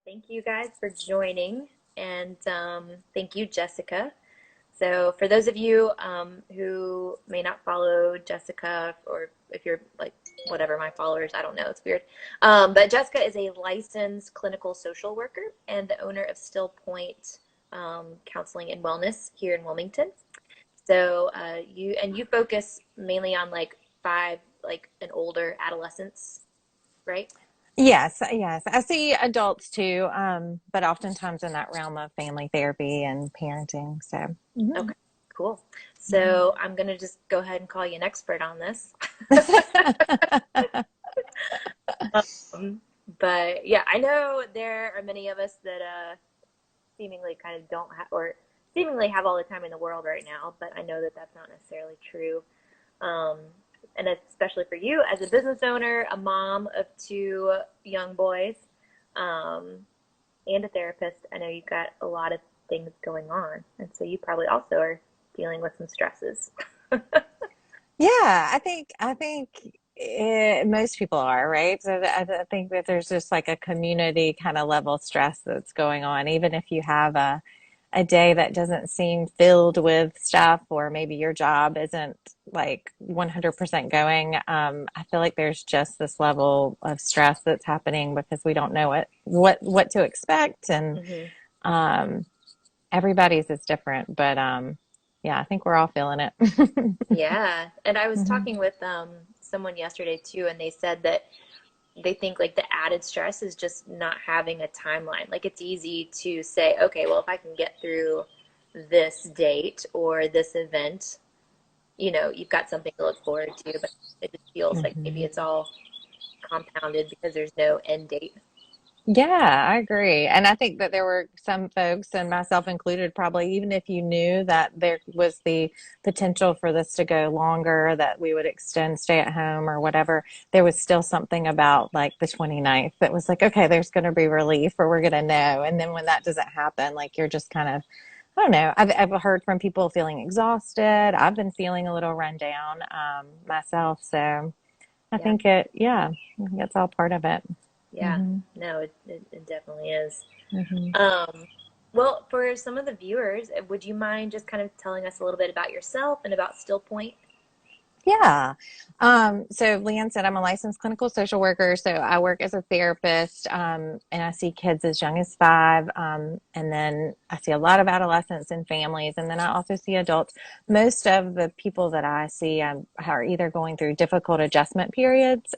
Thank you guys for joining, and thank you, Jessica. So, for those of you who may not follow Jessica, or if you're like whatever my followers, I don't know, it's weird. But Jessica is a licensed clinical social worker and the owner of Still Point Counseling and Wellness here in Wilmington. So, you focus mainly on like five, like an older adolescents, right? Yes, yes. I see adults too, but oftentimes in that realm of family therapy and parenting. So, Okay, cool. mhm. So I'm gonna just go ahead and call you an expert on this. Um, but yeah, I know there are many of us that seemingly kind of don't have, or seemingly have all the time in the world right now, but I know that that's not necessarily true. Um, and especially for you as a business owner, a mom of two young boys, um, and a therapist, I know you've got a lot of things going on. And so you probably also are dealing with some stresses. Yeah, I think most people are, right? So I think that there's just like a community kind of level stress that's going on, even if you have a day that doesn't seem filled with stuff, or maybe your job isn't like 100% going. I feel like there's just this level of stress that's happening because we don't know what to expect, and Hmm. um, everybody's is different, but yeah, I think we're all feeling it. Yeah. And I was Mhm. talking with someone yesterday too, and they said that they think like the added stress is just not having a timeline. Like it's easy to say, okay, well, if I can get through this date or this event, you've got something to look forward to, but it just feels like maybe Mhm. it's all compounded because there's no end date. Yeah, I agree. And I think that there were some folks, and myself included, probably even if you knew that there was the potential for this to go longer, that we would extend stay at home or whatever, there was still something about like the 29th that was like, okay, there's going to be relief, or we're going to know. And then when that doesn't happen, like you're just kind of, I don't know. I've heard from people feeling exhausted. I've been feeling a little run down myself. So I Yeah. think yeah, I think it's all part of it. Yeah. Hmm. No, it definitely is. Hmm. Um, well, for some of the viewers, would you mind just kind of telling us a little bit about yourself and about Still Point? Yeah. So Leanne said I'm a licensed clinical social worker. So I work as a therapist, and I see kids as young as 5. And then I see a lot of adolescents and families. And then I also see adults. Most of the people that I see are either going through difficult adjustment periods.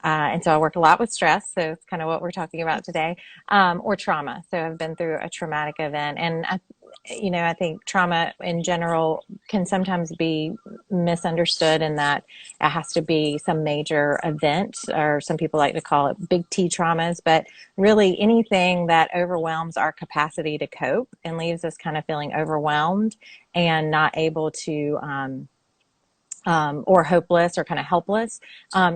And so I work a lot with stress. So it's kind of what we're talking about today, or trauma. So I've been through a traumatic event, and I think trauma in general can sometimes be misunderstood in that it has to be some major event, or some people like to call it big T traumas, but really anything that overwhelms our capacity to cope and leaves us kind of feeling overwhelmed and not able to, or hopeless or kind of helpless,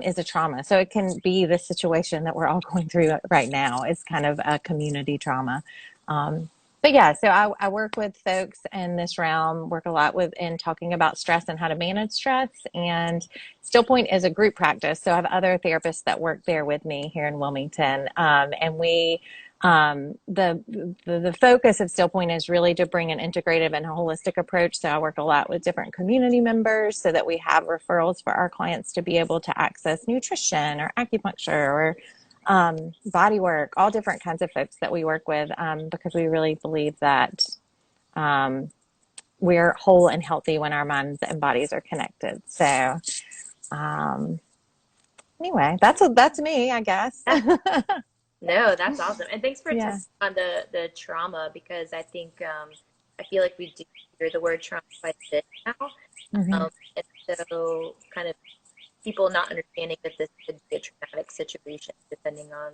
is a trauma. So it can be the situation that we're all going through right now is kind of a community trauma. But yeah, so I work with folks in this realm, work a lot with in talking about stress and how to manage stress. And Still Point is a group practice. So I have other therapists that work there with me here in Wilmington. And we the focus of Still Point is really to bring an integrative and holistic approach. So I work a lot with different community members so that we have referrals for our clients to be able to access nutrition or acupuncture or body work, all different kinds of folks that we work with, because we really believe that um, we're whole and healthy when our minds and bodies are connected. So um, anyway, that's me, I guess. Yeah. No, that's awesome. And thanks for touching Yeah. on the trauma because I think I feel like we do hear the word trauma quite a bit now. Hmm. And so kind of people not understanding that this could be a traumatic situation depending on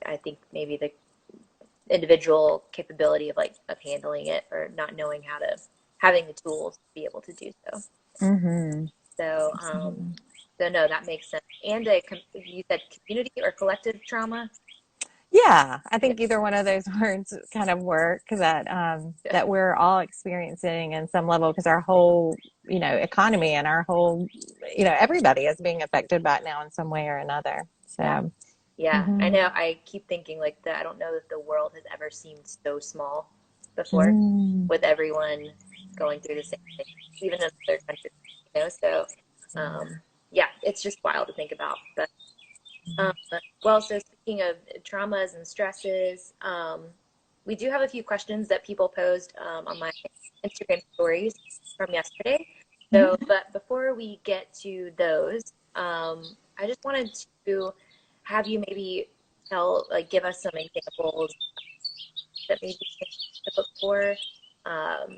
I think maybe the individual capability of like of handling it or not knowing how to having the tools to be able to do so. Hmm. So Absolutely. so no, that makes sense. And you said community or collective trauma? Yeah, I Yeah. think either one of those words kind of work, that Yeah. that we're all experiencing in some level, because our whole, economy and our whole, everybody is being affected by it now in some way or another. Yeah. So, Yeah, I Mm-hmm. know. I keep thinking like that. I don't know that the world has ever seemed so small before, Mm. with everyone going through the same thing, even in other countries, you know. So, um, yeah, it's just wild to think about. But um, well, so speaking of traumas and stresses, we do have a few questions that people posed on my Instagram stories from yesterday. So, Mm-hmm. but before we get to those, I just wanted to have you maybe give us some examples that maybe to look for um,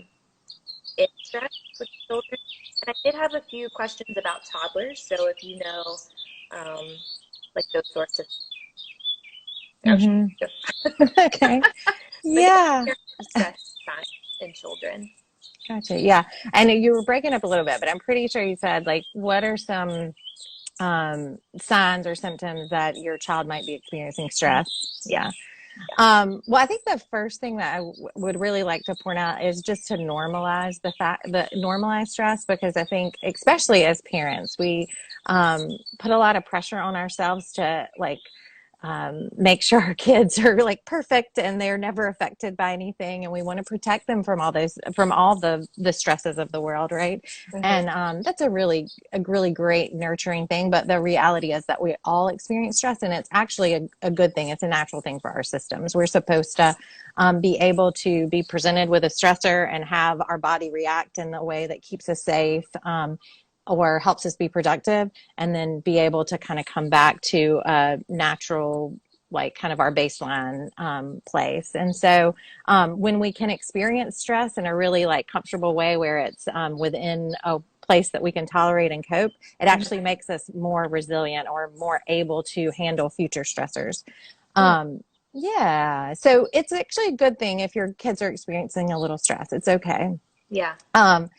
in stress with children. And I did have a few questions about toddlers. So if you know, um, like those sorts of, oh, Mm-hmm. Okay. but yeah, Yeah. here are stress signs in children. Gotcha. Yeah. And you were breaking up a little bit, but I'm pretty sure you said, like, what are some signs or symptoms that your child might be experiencing stress? Yeah, Yeah. yeah. Well, I think the first thing that would really like to point out is just to normalize the normalize stress, because I think, especially as parents, we put a lot of pressure on ourselves to like make sure our kids are like perfect and they're never affected by anything, and we want to protect them from all the stresses of the world, right? Hmm. And that's a really great nurturing thing, but the reality is that we all experience stress, and it's actually a good thing. It's a natural thing for our systems. We're supposed to be able to be presented with a stressor and have our body react in the way that keeps us safe, or helps us be productive, and then be able to kind of come back to a natural, like kind of our baseline place. And so when we can experience stress in a really like comfortable way where it's within a place that we can tolerate and cope, it Hmm. actually makes us more resilient or more able to handle future stressors. Hmm. um, yeah, so it's actually a good thing if your kids are experiencing a little stress. It's okay. Yeah. um,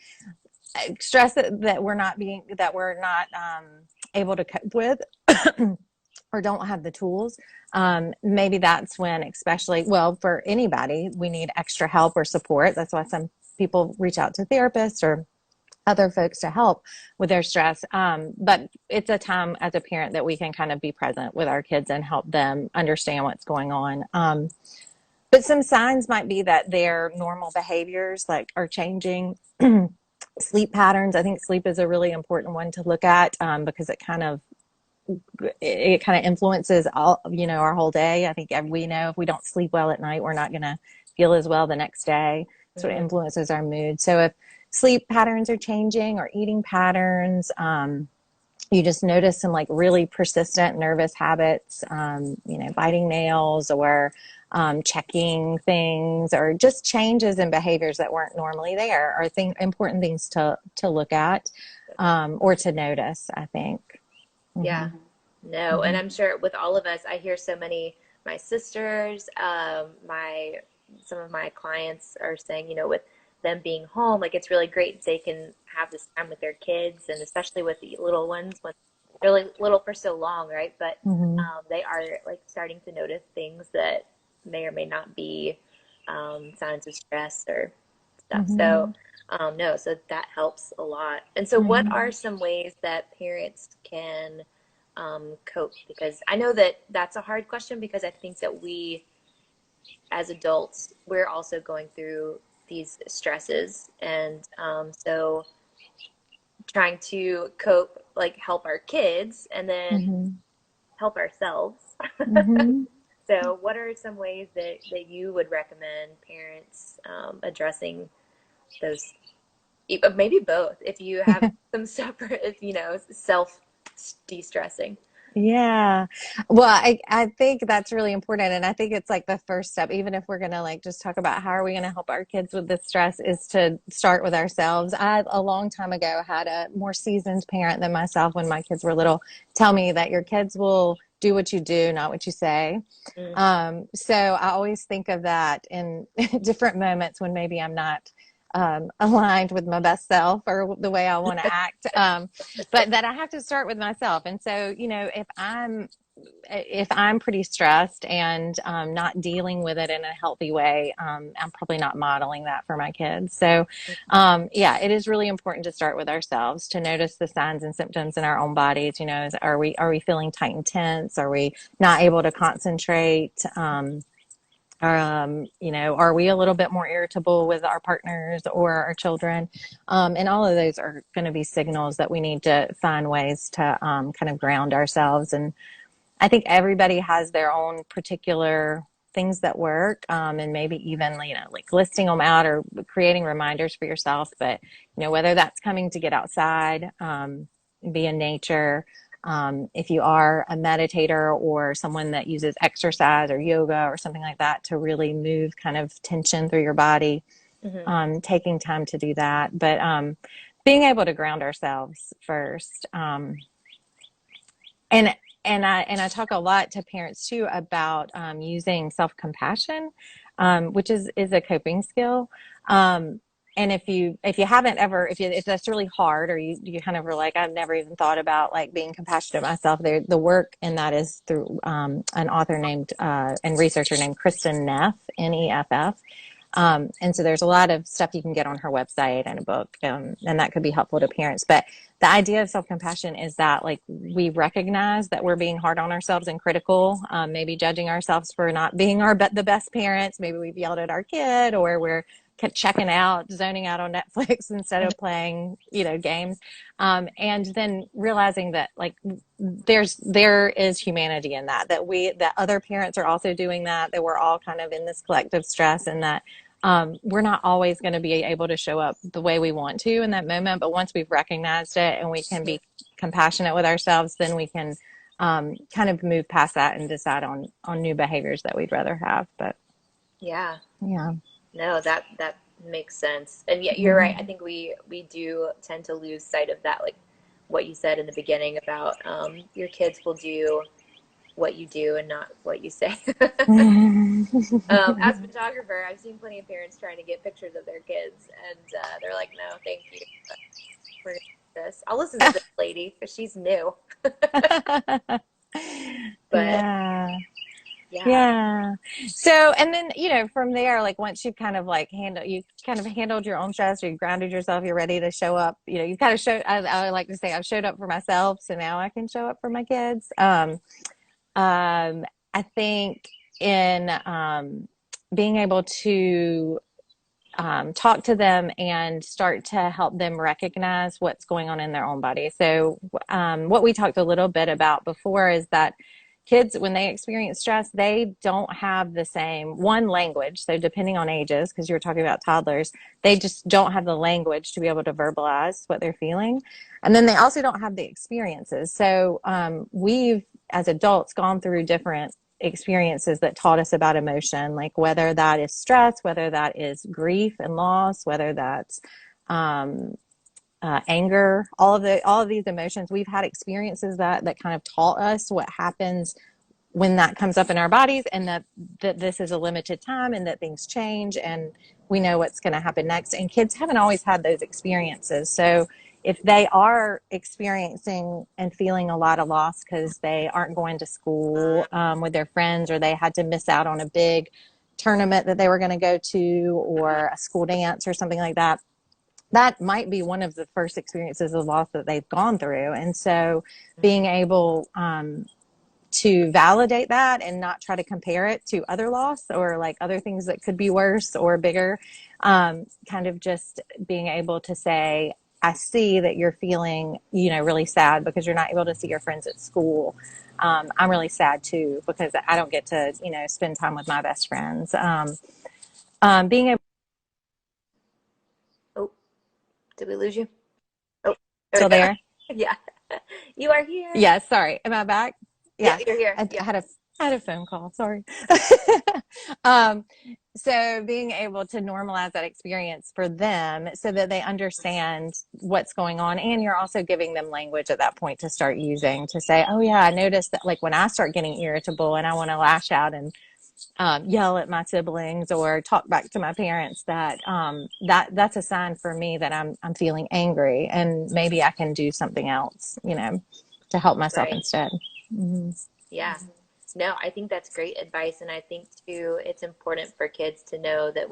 Stress that we're not able to cope with or don't have the tools, maybe that's when, especially, well, for anybody, we need extra help or support. That's why some people reach out to therapists or other folks to help with their stress. But it's a time as a parent that we can kind of be present with our kids and help them understand what's going on. But some signs might be that their normal behaviors like are changing. Sleep patterns. I think sleep is a really important one to look at, because it kind of influences all, our whole day. I think we know if we don't sleep well at night, we're not going to feel as well the next day. So it Hmm. influences our mood. So if sleep patterns are changing or eating patterns, you just notice some like really persistent nervous habits, biting nails or checking things, or just changes in behaviors that weren't normally there, are important things to look at, or to notice, I think. Yeah. Hmm. No, and Hmm. I'm sure with all of us, I hear so many, my sisters, some of my clients are saying, with them being home, like it's really great they can have this time with their kids, and especially with the little ones when they're like little for so long, right? But Hmm. they are like starting to notice things that may or may not be signs of stress or stuff. So, Hmm. no, so that helps a lot. And so, what Hmm. are some ways that parents can cope? Because I know that that's a hard question because I think that we, as adults, we're also going through these stresses. And so, trying to cope, like help our kids and then Hmm. help ourselves. Hmm. So, what are some ways that you would recommend parents addressing those? Maybe both, if you have some separate, self de-stressing. Yeah. Well, I think that's really important. And I think it's like the first step, even if we're going to like just talk about how are we going to help our kids with this stress, is to start with ourselves. I, a long time ago, had a more seasoned parent than myself when my kids were little tell me that your kids will do what you do, not what you say. Mm. So I always think of that in different moments when maybe I'm not aligned with my best self or the way I want to act. But that I have to start with myself. And so, if I'm if I'm pretty stressed and not dealing with it in a healthy way, I'm probably not modeling that for my kids. So, yeah, it is really important to start with ourselves, to notice the signs and symptoms in our own bodies. You know, are we feeling tight and tense? Are we not able to concentrate? You know, are we a little bit more irritable with our partners or our children? And all of those are going to be signals that we need to find ways to kind of ground ourselves. And I think everybody has their own particular things that work, and maybe even, you know, like listing them out or creating reminders for yourself. But, you know, whether that's coming to get outside, be in nature, if you are a meditator or someone that uses exercise or yoga or something like that to really move kind of tension through your body, Mm-hmm. taking time to do that. But being able to ground ourselves first. And I talk a lot to parents too about using self-compassion, which is a coping skill. And if you haven't ever, if that's really hard, or you kind of are like, I've never even thought about like being compassionate myself, there the work in that is through an author named and researcher named Kristen Neff, Neff. And so there's a lot of stuff you can get on her website and a book, and that could be helpful to parents. But the idea of self-compassion is that like we recognize that we're being hard on ourselves and critical, maybe judging ourselves for not being the best parents. Maybe we've yelled at our kid, or we're checking out, zoning out on Netflix instead of playing, you know, games. And then realizing that like there is humanity in that that other parents are also doing that we're all kind of in this collective stress, and that we're not always going to be able to show up the way we want to in that moment. But once we've recognized it and we can be compassionate with ourselves, then we can kind of move past that and decide on new behaviors that we'd rather have. But Yeah. yeah. No, that makes sense. And yeah, you're right. I think we do tend to lose sight of that, like what you said in the beginning about your kids will do what you do and not what you say. As a photographer, I've seen plenty of parents trying to get pictures of their kids, and they're like, "No, thank you. We're gonna do this. I'll listen to this lady because she's new." But Yeah. yeah, Yeah. So, and then, you know, from there, like once you've kind of like you kind of handled your own stress, or you grounded yourself, you're ready to show up, you know, you kind of I like to say I've showed up for myself. So now I can show up for my kids. I think in, being able to, talk to them and start to help them recognize what's going on in their own body. So, what we talked a little bit about before is that kids, when they experience stress, they don't have the same one language. So depending on ages, because you were talking about toddlers, they just don't have the language to be able to verbalize what they're feeling. And then they also don't have the experiences. So we've, as adults, gone through different experiences that taught us about emotion, like whether that is stress, whether that is grief and loss, whether that's um, anger, all of these emotions. We've had experiences that kind of taught us what happens when that comes up in our bodies, and that this is a limited time, and that things change, and we know what's going to happen next. And kids haven't always had those experiences. So if they are experiencing and feeling a lot of loss because they aren't going to school with their friends, or they had to miss out on a big tournament that they were going to go to, or a school dance or something like that, that might be one of the first experiences of loss that they've gone through. And so being able to validate that and not try to compare it to other loss or like other things that could be worse or bigger, kind of just being able to say, I see that you're feeling, you know, really sad because you're not able to see your friends at school. I'm really sad too because I don't get to, you know, spend time with my best friends. Being able oh, did we lose you? Oh, there still we go. there. Yeah, you are here. Yeah, sorry. Am I back? Yeah, Yeah, you're here. I Yeah. had a phone call. Sorry. um, so being able to normalize that experience for them so that they understand what's going on, and you're also giving them language at that point to start using to say, "Oh yeah, I noticed that like when I start getting irritable and I want to lash out and yell at my siblings or talk back to my parents, that's a sign for me that I'm feeling angry, and maybe I can do something else, you know, to help myself Right. instead." Mm-hmm. Yeah. No, I think that's great advice. And I think too, it's important for kids to know that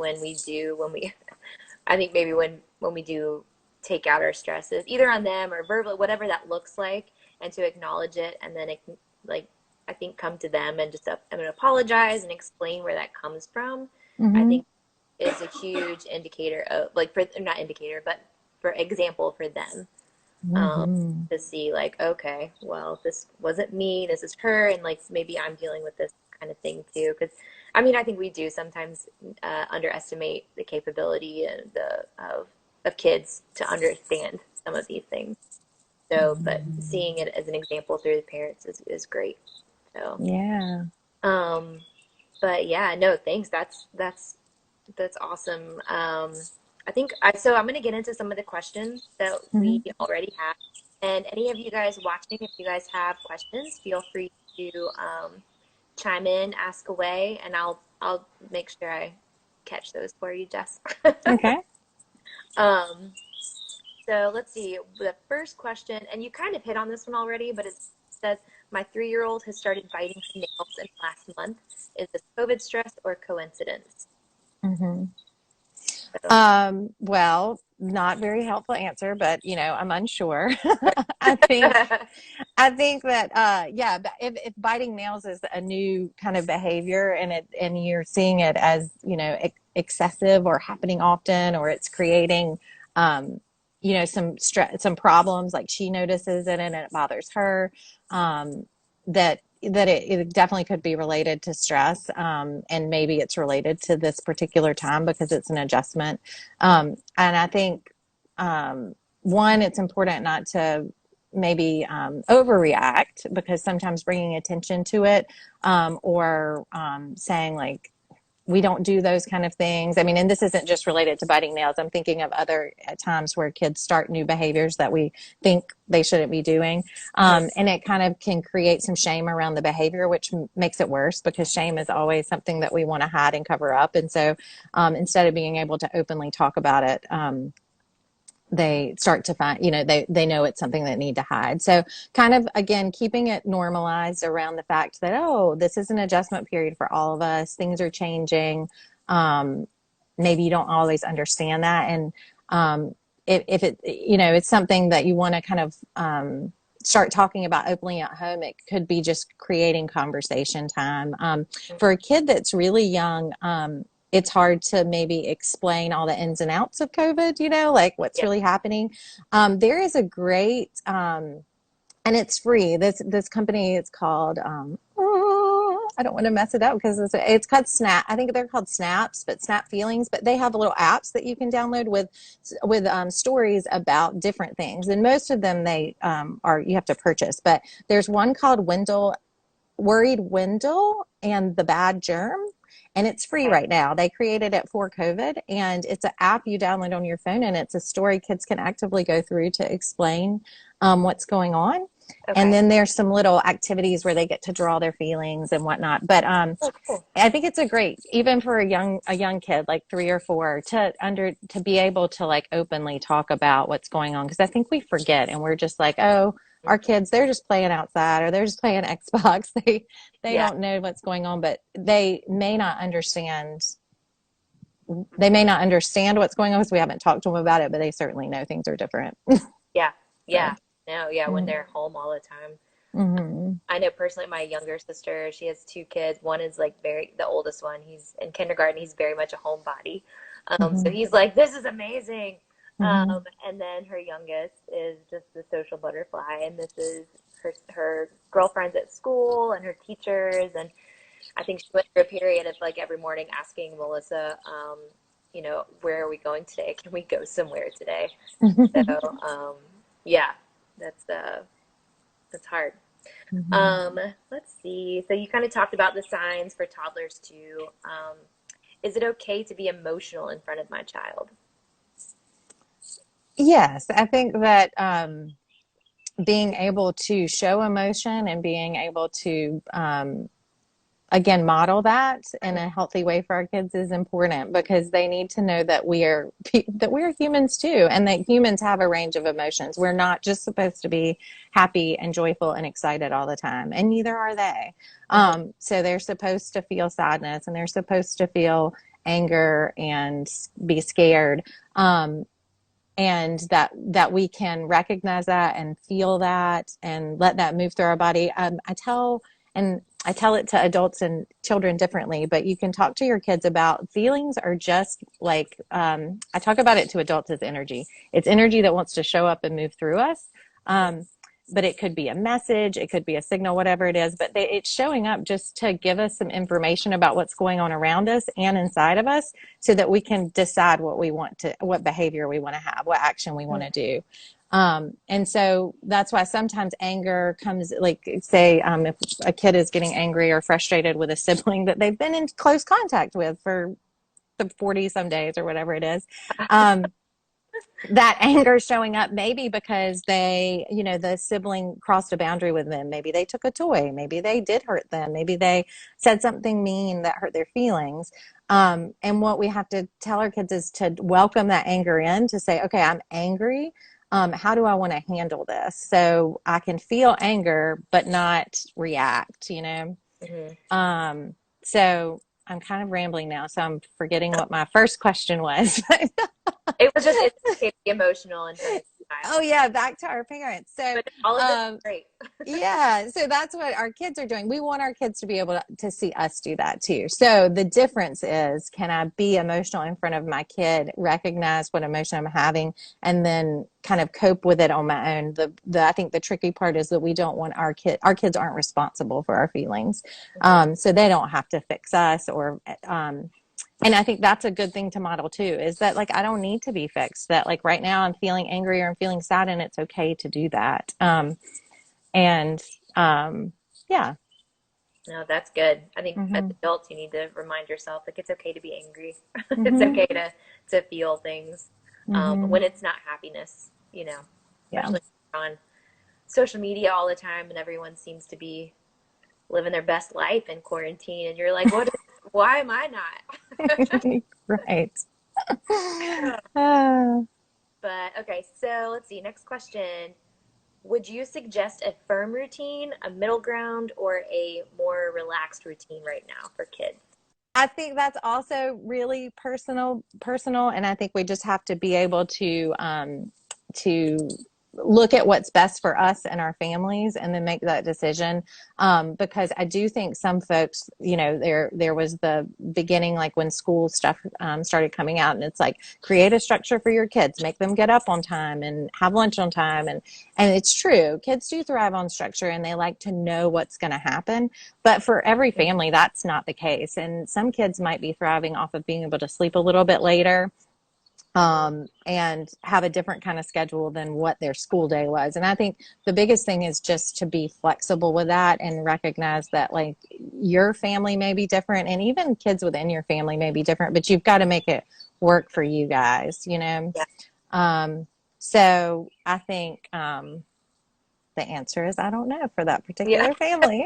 I think maybe when we do take out our stresses, either on them or verbally, whatever that looks like, and to acknowledge it, and then it can, like, I think come to them and just I'm gonna apologize and explain where that comes from. I Mm-hmm. think is a huge indicator of, like, for not indicator, but for example for them, um, Mm-hmm. to see, like, okay, well, this wasn't me, this is her, and like maybe I'm dealing with this kind of thing too. Because I mean, I think we do sometimes underestimate the capability and of kids to understand some of these things. So, but seeing it as an example through the parents is great. So, Yeah. um, but yeah, no, thanks. That's awesome. I think so I'm going to get into some of the questions that we Mm-hmm. already have. And any of you guys watching, if you guys have questions, feel free to chime in, ask away, and I'll make sure I catch those for you, Jess. Okay. um, so let's see. The first question, and you kind of hit on this one already, but it says, my 3-year-old has started biting her nails in the last month. Is this COVID stress or coincidence? Mm-hmm. So, Well, not very helpful answer, but I'm unsure. I think I think that yeah, but if biting nails is a new kind of behavior and you're seeing it as, excessive or happening often, or it's creating some problems, like she notices it and it bothers her, that it definitely could be related to stress, and maybe it's related to this particular time because it's an adjustment. And I think, one, it's important not to maybe overreact, because sometimes bringing attention to it, or saying like, we don't do those kind of things. I mean, and this isn't just related to biting nails. I'm thinking of other times where kids start new behaviors that we think they shouldn't be doing. And it kind of can create some shame around the behavior, which makes it worse, because shame is always something that we want to hide and cover up. And so, instead of being able to openly talk about it, they start to find, they know it's something that need to hide. So kind of, again, keeping it normalized around the fact that, oh, this is an adjustment period for all of us. Things are changing. Um, Maybe you don't always understand that. And, if it, it's something that you want to kind of, start talking about openly at home, it could be just creating conversation time. For a kid that's really young, it's hard to maybe explain all the ins and outs of COVID, like what's yeah. really happening. There is a great, and it's free. This company, it's called, I don't want to mess it up because it's called Snap. I think they're called Snaps, but Snap Feelings. But they have little apps that you can download with stories about different things, and most of them they are you have to purchase. But there's one called Worried Wendell and the Bad Germ, and it's free Okay. right now. They created it for COVID, and it's an app you download on your phone, and it's a story kids can actively go through to explain what's going on. And Okay. then there's some little activities where they get to draw their feelings and whatnot. But Oh, cool. I think it's a great, even for a young kid like 3 or 4, to be able to like openly talk about what's going on, because I think we forget and we're just like, oh, our kids, they're just playing outside or they're just playing Xbox. They Yeah. don't know what's going on, but they may not understand what's going on because we haven't talked to them about it, but they certainly know things are different. Yeah. So, Yeah. No, yeah, when mm-hmm. they're home all the time. Mm-hmm. I know personally my younger sister, she has 2 kids. One is like the oldest one. He's in kindergarten. He's very much a homebody. So Mm-hmm. he's like, this is amazing. Mm-hmm. And then her youngest is just the social butterfly. And this is her girlfriends at school and her teachers. And I think she went through a period of like every morning asking Melissa, where are we going today? Can we go somewhere today? So, yeah, that's uh, that's hard. Mm-hmm. Um, let's see. So you kind of talked about the signs for toddlers too. Is it okay to be emotional in front of my child? Yes, I think that being able to show emotion and being able to again, model that in a healthy way for our kids is important, because they need to know that we're humans too, and that humans have a range of emotions. We're not just supposed to be happy and joyful and excited all the time, and neither are they. Mhm. So they're supposed to feel sadness, and they're supposed to feel anger and be scared. And that we can recognize that and feel that and let that move through our body. I tell it to adults and children differently, but you can talk to your kids about feelings are just like, I talk about it to adults as energy. It's energy that wants to show up and move through us. Mhm. But it could be a message, it could be a signal, whatever it is, but it's showing up just to give us some information about what's going on around us and inside of us, so that we can decide what behavior we want to have, what action we want to do. And so that's why sometimes anger comes, like, say, if a kid is getting angry or frustrated with a sibling that they've been in close contact with for the 40 some days or whatever it is, that anger is showing up maybe because the sibling crossed a boundary with them. Maybe they took a toy. Maybe they did hurt them. Maybe they said something mean that hurt their feelings. And what we have to tell our kids is to welcome that anger in, to say, okay, I'm angry. How do I want to handle this? So I can feel anger, but not react. Mhm. So I'm kind of rambling now. So I'm forgetting what my first question was. It was just it's okay to be emotional and turn into a Oh child, yeah, back to our parents. So but all of this is um great. yeah, so that's what our kids are doing. We want our kids to be able to see us do that too. So the difference is, can I be emotional in front of my kid, recognize what emotion I'm having, and then kind of cope with it on my own. The I think the tricky part is that we don't want our kids aren't responsible for our feelings. Mhm. So they don't have to fix us, or and I think that's a good thing to model too, is that, like, I don't need to be fixed. That, like, right now I'm feeling angry or I'm feeling sad, and it's okay to do that. And yeah. No, that's good. I think as Hmm. adults, you need to remind yourself, like, it's okay to be angry. It's Hmm. okay to feel things Hmm. when it's not happiness, Yeah. especially on social media all the time and everyone seems to be living their best life in quarantine. And you're like, why am I not? Right. Uh, But okay, so let's see. Next question. Would you suggest a firm routine, a middle ground, or a more relaxed routine right now for kids? I think that's also really personal, and I think we just have to be able to look at what's best for us and our families, and then make that decision. Because I do think some folks, there was the beginning, like when school stuff started coming out, and it's like, create a structure for your kids, make them get up on time and have lunch on time, and it's true, kids do thrive on structure, and they like to know what's going to happen. But for every family, that's not the case. And some kids might be thriving off of being able to sleep a little bit later, Mm-hmm. and have a different kind of schedule than what their school day was. And I think the biggest thing is just to be flexible with that, and recognize that, like, your family may be different, and even kids within your family may be different, but you've got to make it work for you guys. Yeah. Um, so I think the answer is, I don't know for that Yeah. particular family.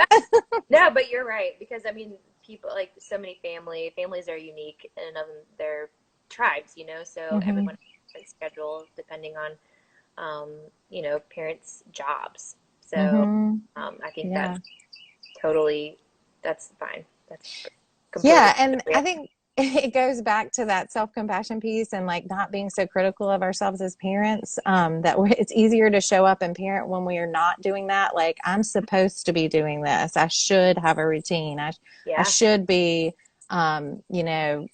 No, but you're right because I mean, people like so many families are unique and their tribes, so Hmm. everyone has a different schedule depending on parents' jobs. So Hmm. I think Yeah. that's fine. That's completely Yeah, and I appropriate. think it goes back to that self-compassion piece, and, like, not being so critical of ourselves as parents. It's easier to show up and parent when we are not doing that. Like, I'm supposed to be doing this. I should have a routine. I Yeah. should be, you know,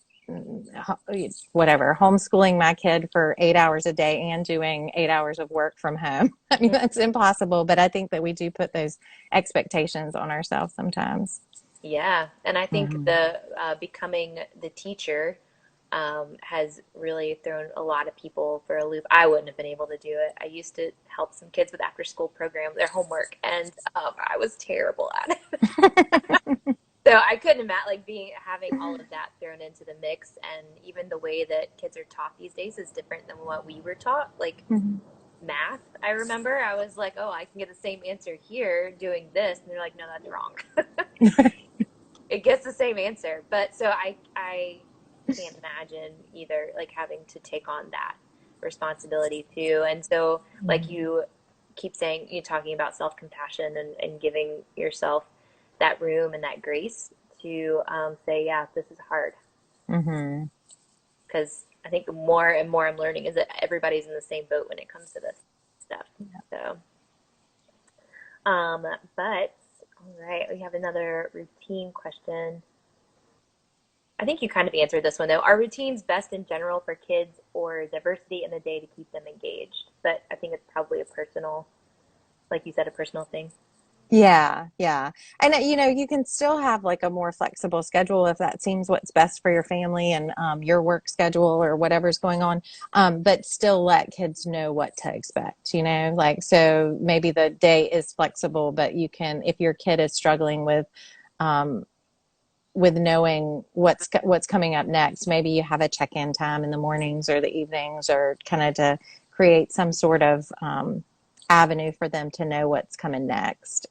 whatever, homeschooling my kid for 8 hours a day and doing 8 hours of work from home. I mean, Mhm. that's impossible, but I think that we do put those expectations on ourselves sometimes. Yeah, and I think Hmm. the becoming the teacher has really thrown a lot of people for a loop. I wouldn't have been able to do it. I used to help some kids with after school programs, their homework, and I was terrible at it. So I couldn't imagine like having all of that thrown into the mix, and even the way that kids are taught these days is different than what we were taught. Like Hmm. math, I remember I was like, oh, I can get the same answer here doing this, and they're like, no, that's wrong. it gets the same answer. But so I can't imagine either like having to take on that responsibility too. And so like you keep saying, you're talking about self-compassion and giving yourself that room and that grace to say, yeah, this is hard. Mm-hmm. Because I think the more and more I'm learning is that everybody's in the same boat when it comes to this stuff. So, but all right, we have another routine question. I think you kind of answered this one though. Are routines best in general for kids or diversity in the day to keep them engaged? But I think it's probably a personal, like you said, a personal thing. Yeah, yeah. And you can still have like a more flexible schedule if that seems what's best for your family and your work schedule or whatever's going on. But still let kids know what to expect, like so maybe the day is flexible, but you can, if your kid is struggling um, with knowing what's coming up next, maybe you have a check-in time in the mornings or the evenings or kind of to create some sort of avenue for them to know what's coming next,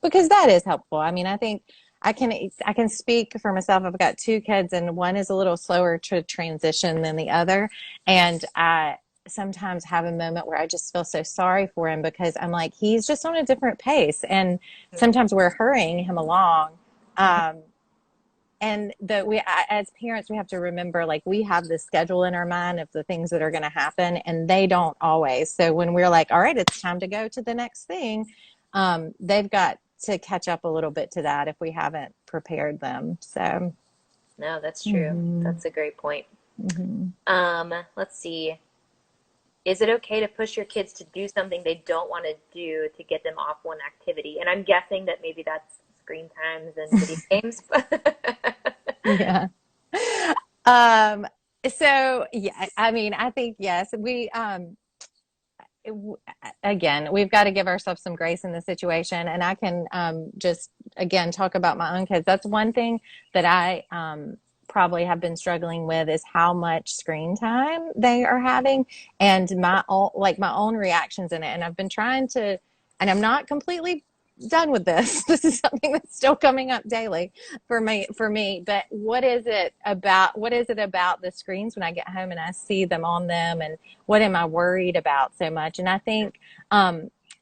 because that is helpful. I mean, I think I can speak for myself. I've got two kids, and one is a little slower to transition than the other, and I sometimes have a moment where I just feel so sorry for him because I'm like, he's just on a different pace, and sometimes we're hurrying him along. Um, and as parents, we have to remember, like, we have this schedule in our mind of the things that are going to happen, and they don't always. So when we're like, all right, it's time to go to the next thing, they've got to catch up a little bit to that if we haven't prepared them. So No, that's true. hmm That's a great point. hmm Let's see. Is it okay to push your kids to do something they don't want to do to get them off one activity? And I'm guessing that maybe that's screen times and video games. yeah. um so yeah, I mean, I think yes, again, we've got to give ourselves some grace in the situation. And I can just, again, talk about my own kids. That's one thing that I probably have been struggling with is how much screen time they are having and my own reactions in it. And I've been trying to, and I'm not completely done with this. This is something that's still coming up daily for me. But what is it about the screens when I get home and I see them on them, and what am I worried about so much? And I think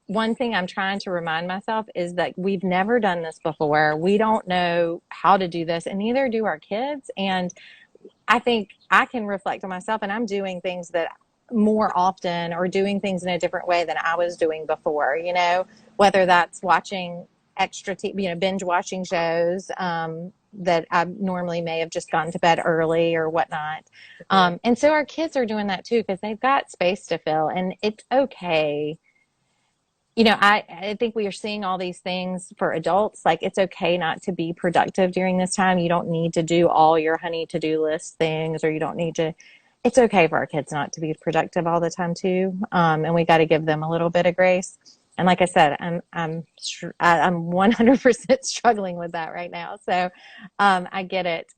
one thing I'm trying to remind myself is that we've never done this before. We don't know how to do this, and neither do our kids. And I think I can reflect on myself, and I'm doing things that more often or doing things in a different way than I was doing before, whether that's watching extra TV, binge watching shows that I normally may have just gone to bed early or whatnot. Mhm. And so our kids are doing that too because they've got space to fill, and it's okay. I think we are seeing all these things for adults. Like, it's okay not to be productive during this time. You don't need to do all your honey to-do list things, or you don't need to. It's okay for our kids not to be productive all the time too. And we got to give them a little bit of grace. And like I said, I'm 100% struggling with that right now. So I get it.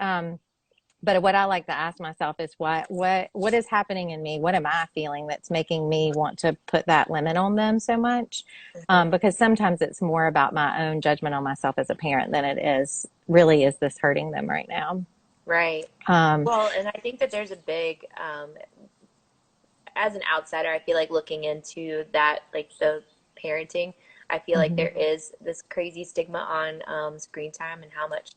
But what I like to ask myself is what is happening in me? What am I feeling that's making me want to put that limit on them so much? Mhm. Because sometimes it's more about my own judgment on myself as a parent than it is this hurting them right now? Right. Um, Well, and I think that there's a big, as an outsider, I feel like looking into that, like the parenting, I feel like mhm, there is this crazy stigma on screen time and how much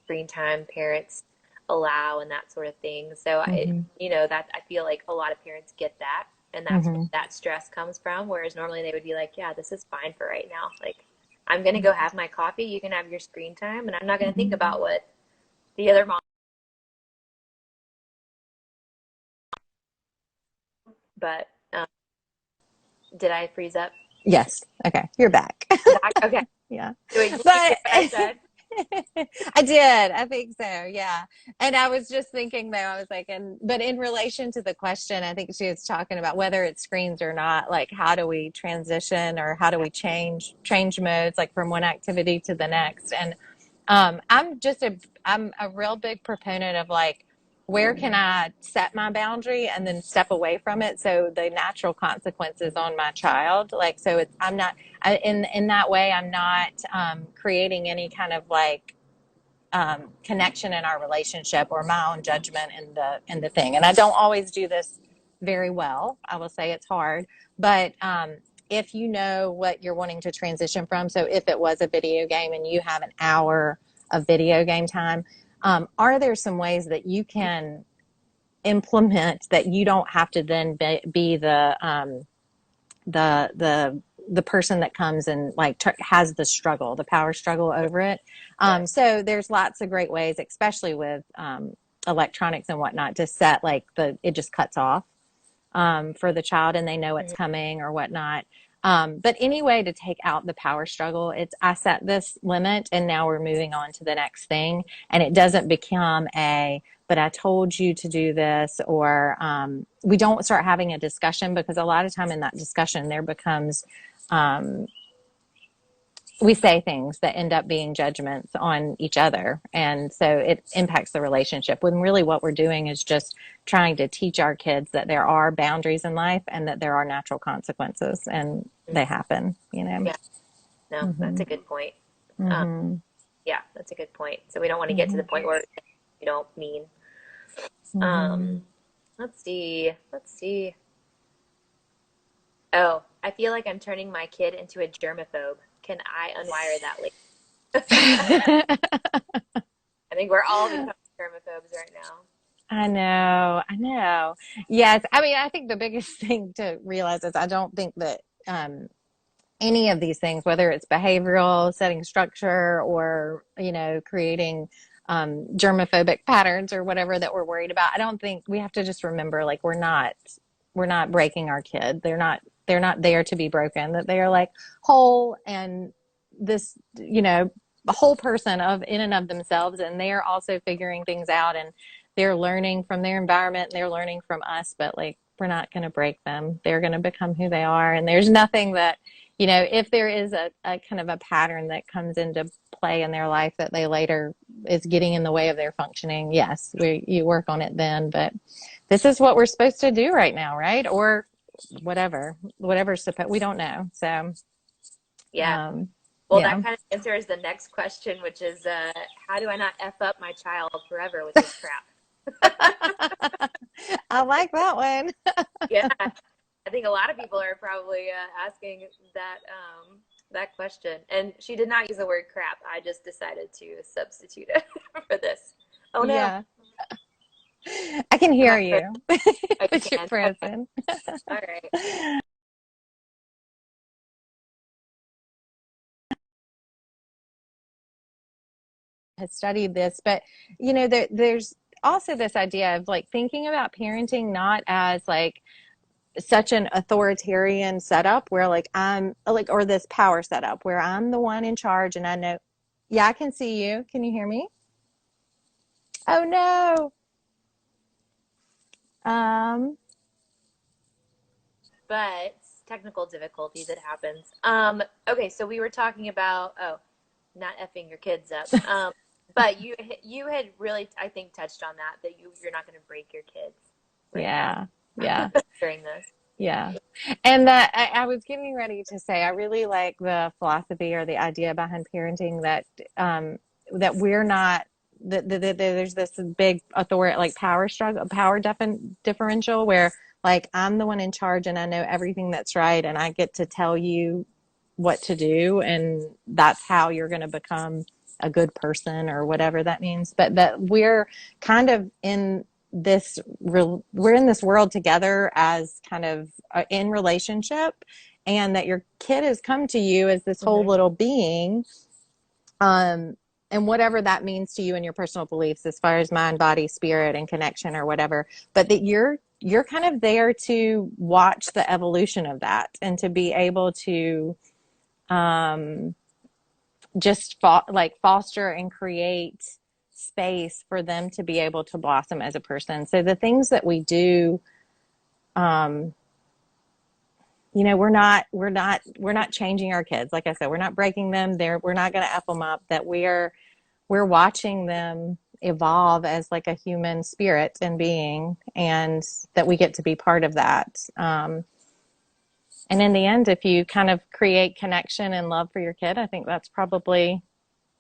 screen time parents allow and that sort of thing. So mhm, that I feel like a lot of parents get that, and that's where mhm, that stress comes from. Whereas normally they would be like, yeah, this is fine for right now. Like, I'm gonna go have my coffee. You can have your screen time, and I'm not gonna think mhm. about what the other mom. But did I freeze up? Yes. Okay. You're back. Back? Okay. Yeah. Wait, did you hear But what I said? I did. I think so. Yeah. And I was just thinking though, I was like, but in relation to the question, I think she was talking about whether it's screens or not, like how do we transition or how do we change modes, like from one activity to the next. And I'm a real big proponent of like, where can I set my boundary and then step away from it? So the natural consequences on my child, like, so I'm not, in that way, I'm not creating any kind of like connection in our relationship or my own judgment in the thing. And I don't always do this very well. I will say it's hard, but if you know what you're wanting to transition from, so if it was a video game and you have an hour of video game time, are there some ways that you can implement that you don't have to then be the person that comes and like has the struggle, the power struggle over it. Right. So there's lots of great ways, especially with electronics and whatnot, to set like it just cuts off for the child and they know it's coming or whatnot. But any way to take out the power struggle, I set this limit and now we're moving on to the next thing. And it doesn't become but I told you to do this, or we don't start having a discussion, because a lot of time in that discussion there becomes, we say things that end up being judgments on each other. And so it impacts the relationship, when really what we're doing is just trying to teach our kids that there are boundaries in life and that there are natural consequences, and they happen, you know? Yeah. No, that's a good point. Mm-hmm. Yeah, that's a good point. So we don't want to get to the point where we don't mean. Mm-hmm. Let's see. Let's see. Oh, I feel like I'm turning my kid into a germaphobe. Can I unwire that later? I think we're all becoming germaphobes right now. I know, I know. Yes, I mean, I think the biggest thing to realize is I don't think that any of these things, whether it's behavioral, setting structure, or, you know, creating germophobic patterns or whatever that we're worried about, I don't think we have to just remember, like, we're not breaking our kid. They're not there to be broken, that they are like whole, and this, you know, a whole person in and of themselves, and they are also figuring things out, and they're learning from their environment and they're learning from us, but like, we're not going to break them. They're going to become who they are. And there's nothing that, you know, if there is a kind of a pattern that comes into play in their life that they later is getting in the way of their functioning, yes, you work on it then. But this is what we're supposed to do right now, right? Or whatever's supposed, we don't know. So, Yeah. Well, yeah. that kind of answers the next question, which is how do I not F up my child forever with this crap? I like that one. Yeah. I think a lot of people are probably asking that question. And she did not use the word crap. I just decided to substitute it for this. Oh no. Yeah. I can hear you. I But you're can. Okay. frozen. All right. Has studied this, but you know, there's also this idea of like thinking about parenting not as like such an authoritarian setup where like I'm like, or this power setup where I'm the one in charge and I know. Yeah, I can see you. Can you hear me? Oh no. Um, But technical difficulties, it happens. Okay, so we were talking about not effing your kids up. But you had really, I think, touched on that you're not going to break your kids right now yeah, yeah, during this. yeah. And that I was getting ready to say, I really like the philosophy or the idea behind parenting that that we're not that there's this big authority, like power struggle, differential where like I'm the one in charge and I know everything that's right and I get to tell you what to do, and that's how you're going to become a good person or whatever that means. But that we're kind of in we're in this world together as kind of in relationship, and that your kid has come to you as this whole Mm-hmm. little being, and whatever that means to you and your personal beliefs as far as mind, body, spirit, and connection or whatever, but that you're kind of there to watch the evolution of that and to be able to um, just like foster and create space for them to be able to blossom as a person. So the things that we do, um, you know, we're not changing our kids. Like I said, we're not breaking them. We're not going to F them up. That we're watching them evolve as like a human spirit and being, and that we get to be part of that. And in the end, if you kind of create connection and love for your kid, I think that's probably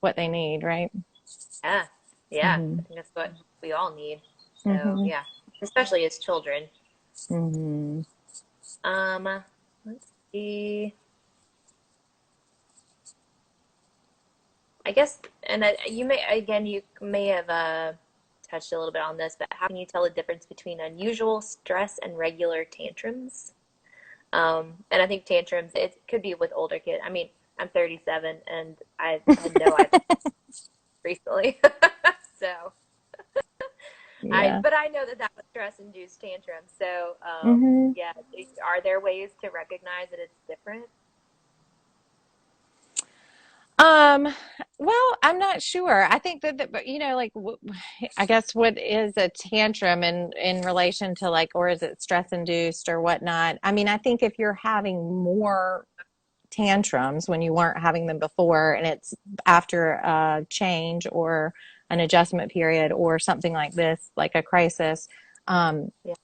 what they need, right? Yeah, yeah. Mm-hmm. I think that's what we all need. So Mm-hmm. yeah, especially as children. Mm-hmm. Let's see. I guess, and you may again, you may have touched a little bit on this, but how can you tell the difference between unusual stress and regular tantrums? And I think tantrums, it could be with older kids. I mean, I'm 37 and I know I've recently. So Yeah. but I know that that was stress-induced tantrum. So, Mm-hmm. yeah, are there ways to recognize that it's different? Um, well, I'm not sure. I think but, like, I guess what is a tantrum in relation to like, or is it stress induced or whatnot? I mean, I think if you're having more tantrums when you weren't having them before, and it's after a change or an adjustment period or something like this, like a crisis, um, Yeah.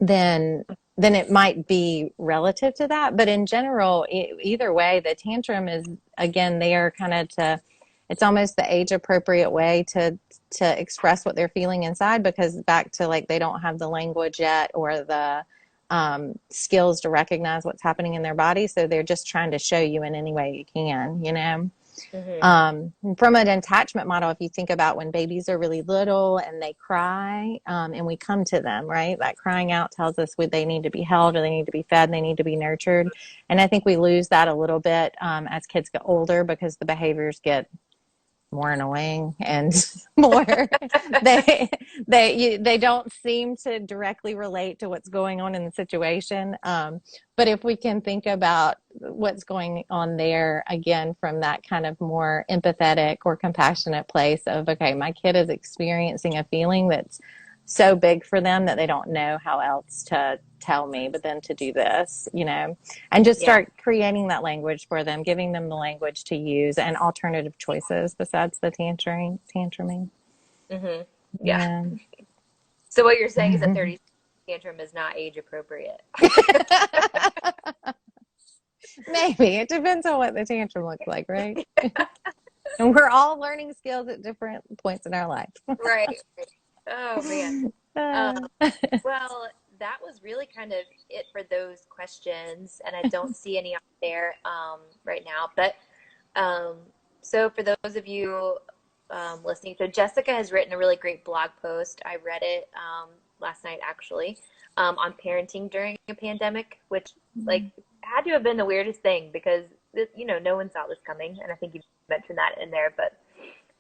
then it might be relative to that. But in general, either way, the tantrum is again there kind of to, it's almost the age appropriate way to express what they're feeling inside, because back to like they don't have the language yet or the skills to recognize what's happening in their body, so they're just trying to show you in any way you can, you know. Hmm. From an attachment model, if you think about when babies are really little and they cry, and we come to them, right? That crying out tells us they need to be held or they need to be fed and they need to be nurtured. And I think we lose that a little bit as kids get older, because the behaviors get more annoying and more they they don't seem to directly relate to what's going on in the situation, but if we can think about what's going on there again from that kind of more empathetic or compassionate place of, okay, my kid is experiencing a feeling that's so big for them that they don't know how else to tell me but then to do this, you know, and just Yeah. start creating that language for them, giving them the language to use and alternative choices besides the tantruming. Hmm. Yeah. Yeah. So what you're saying is that 30 tantrum is not age appropriate. Maybe it depends on what the tantrum looks like, right? And we're all learning skills at different points in our life. Right. Right. Oh man. Um, uh, well, that was really kind of it for those questions, and I don't see any out there right now. But Um, so for those of you listening, so Jessica has written a really great blog post. I read it last night actually, on parenting during a pandemic, which like had to have been the weirdest thing because no one saw this coming, and I think you mentioned that in there. But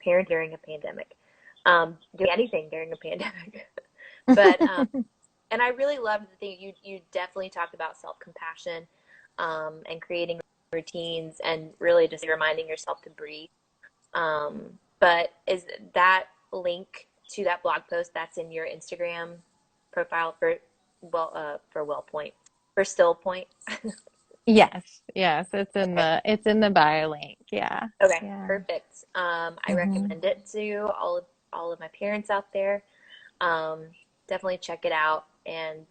parent during a pandemic, doing anything during a pandemic, but and I really loved the thing you definitely talked about self compassion, and creating routines and really just reminding yourself to breathe. But is that link to that blog post that's in your Instagram profile for WellPoint for Still Point? yes, yes, Okay. it's in the bio link. Yeah, Okay, yeah. perfect. I Hmm. recommend it to all of my parents out there. Um, Definitely check it out. And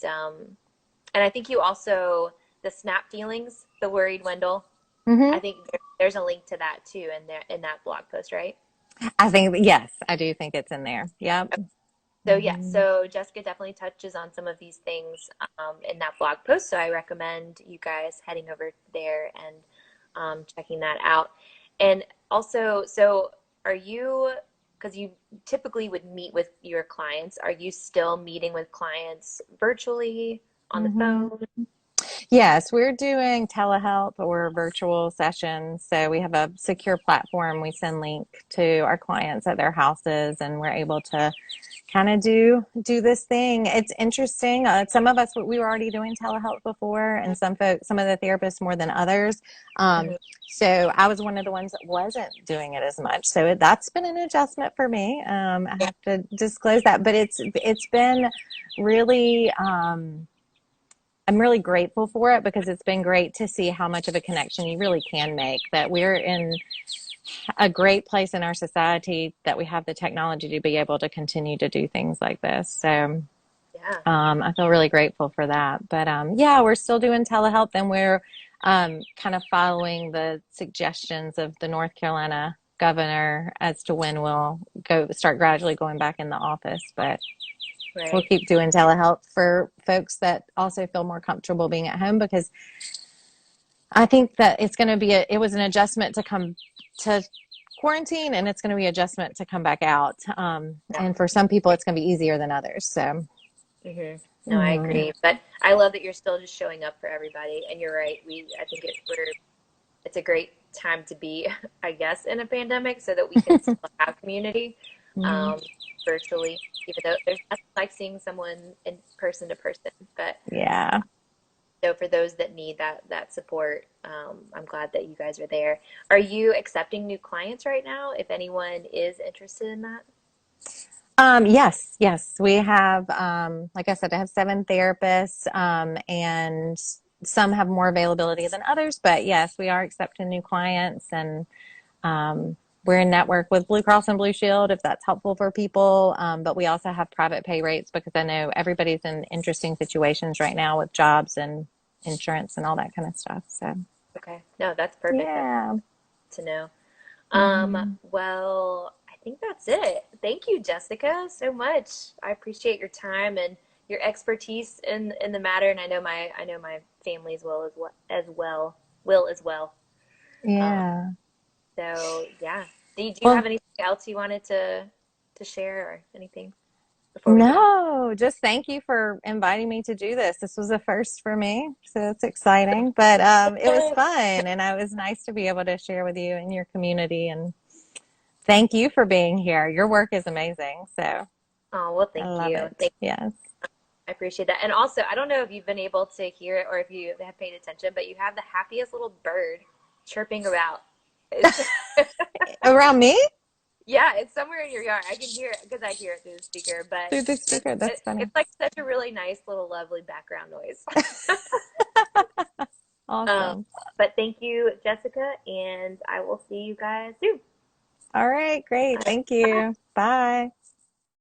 I think you also the snap feelings, the worried Wendell. I Hmm. think there's a link to that too in that blog post, right? I think, yes, I do think it's in there. Yep. So yes, Hmm. so Jessica definitely touches on some of these things in that blog post. So I recommend you guys heading over there and checking that out. And also, so are you, because you typically would meet with your clients, are you still meeting with clients virtually on the Hmm. phone? Yes, we're doing telehealth or virtual sessions. So we have a secure platform. We send link to our clients at their houses, and we're able to kind of do this thing. It's interesting. Some of us, we were already doing telehealth before, and some folks, some of the therapists more than others. Um, Mhm. so I was one of the ones that wasn't doing it as much. So that's been an adjustment for me. I Yeah, have to disclose that, but it's been really. I'm really grateful for it, because it's been great to see how much of a connection you really can make. That we're in a great place in our society, that we have the technology to be able to continue to do things like this. So yeah. I feel really grateful for that. But yeah, we're still doing telehealth, and we're kind of following the suggestions of the North Carolina governor as to when we'll start gradually going back in the office, but we'll Right. keep doing telehealth for folks that also feel more comfortable being at home, because I think that it's going to be it was an adjustment to come to quarantine, and it's going to be adjustment to come back out. Yeah. And for some people, it's going to be easier than others. So, No, I mhm. agree. But I love that you're still just showing up for everybody. And you're right. I think it's a great time to be, I guess, in a pandemic so that we can still have community Mhm. um, virtually, even though there's nothing like seeing someone in person to person. But Yeah. so for those that need that support, I'm glad that you guys are there. Are you accepting new clients right now? If anyone is interested in that? Yes, yes. We have, like I said, I have 7 therapists, and some have more availability than others, but yes, we are accepting new clients, and we're in network with Blue Cross and Blue Shield if that's helpful for people. But we also have private pay rates because I know everybody's in interesting situations right now with jobs and insurance and all that kind of stuff. So, Okay. No, that's perfect. That's yeah. good to know. Hmm. Well, I think that's it. Thank you, Jessica, so much. I appreciate your time and your expertise in the matter, and I know my family as well will as well. Um, Yeah. so yeah. Do you have Well, anything else you wanted to share or anything before we get off? no, just thank you for inviting me to do this. This was a first for me, so it's exciting, but it was fun, and it was nice to be able to share with you and your community. And thank you for being here. Your work is amazing, so Oh, well, I thank love you. it. Yes. I appreciate that. And also, I don't know if you've been able to hear it or if you have paid attention, but you have the happiest little bird chirping about. It's Around me yeah, it's somewhere in your yard. I can hear it because I hear it through the speaker, but through the speaker. That's it's funny. like such a really nice little lovely background noise. Um, Awesome. but thank you, Jessica, and I will see you guys soon. All right, great. All right, Thank bye. you. Bye.